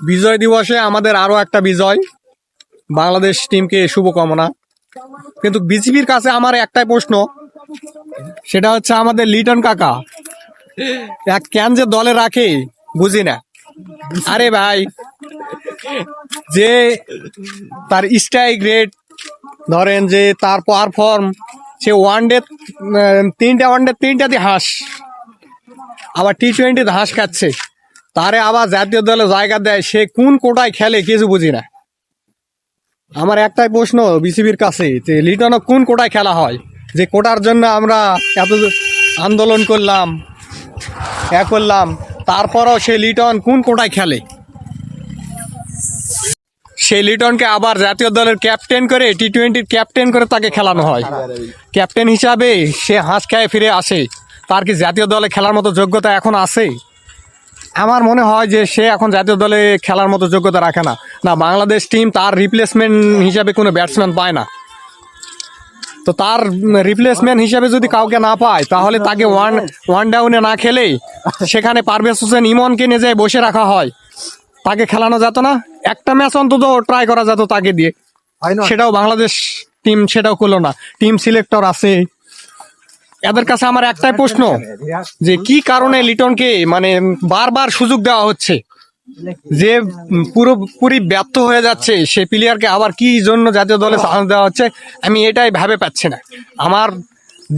বিজয় দিবসে আমাদের আরো একটা বিজয়, বাংলাদেশ টিমকে শুভকামনা। কিন্তু বিসিবির কাছে আমার একটাই প্রশ্ন, সেটা হচ্ছে আমাদের লিটন কাকা এক ক্যান যে দলে রাখে বুঝি না। আরে ভাই, যে তার স্ট্রাইক রেট ধরেন, যে তার পারফর্ম, সে তিনটাতে হাঁস, আবার টি-20 হাঁস খাচ্ছে, তারে আবার জাতীয় দলে জায়গা দেয়, সে কোন কোটায় খেলে কিছু বুঝি না। আমার একটাই প্রশ্ন বিসিবির কাছে, যে লিটনও কোন কোটায় খেলা হয়, যে কোটার জন্য আমরা এত আন্দোলন করলাম, তারপরও সে লিটন কোন কোটায় খেলে? সেই লিটনকে আবার জাতীয় দলের ক্যাপ্টেন করে, টি-20 ক্যাপ্টেন করে তাকে খেলানো হয়। ক্যাপ্টেন হিসাবে সে হাঁস খেয়ে ফিরে আসে, তার কি জাতীয় দলে খেলার মতো যোগ্যতা এখন আছে? আমার মনে হয় যে সে এখন জাতীয় দলে খেলার মতো যোগ্যতা রাখে না। না, বাংলাদেশ টিম তার রিপ্লেসমেন্ট হিসাবে কোনো ব্যাটসম্যান পায় না। তো তার রিপ্লেসমেন্ট হিসাবে যদি কাউকে না পায়, তাহলে তাকে ওয়ান ডাউনে না খেলেই সেখানে পারভেজ হোসেন ইমনকে নিয়ে যায় বসে রাখা হয়, তাকে খেলানো যেত না? একটা ম্যাচ অন্তত ট্রাই করা যেত তাকে দিয়ে। সেটাও বাংলাদেশ টিম সেটাও করলো না। টিম সিলেক্টর আছে, এদের কাছে আমার একটাই প্রশ্ন, যে কি কারণে লিটনকে মানে বারবার সুযোগ দেওয়া হচ্ছে, যে পুরোপুরি ব্যর্থ হয়ে যাচ্ছে সে প্লেয়ারকে আবার কি জন্য জাতীয় দলে চান্স দেওয়া হচ্ছে, আমি এটাই ভাবে পাচ্ছি না। আমার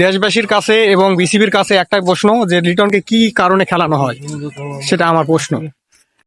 দেশবাসীর কাছে এবং বিসিবির কাছে একটাই প্রশ্ন, যে লিটনকে কি কারণে খেলানো হয়, সেটা আমার প্রশ্ন।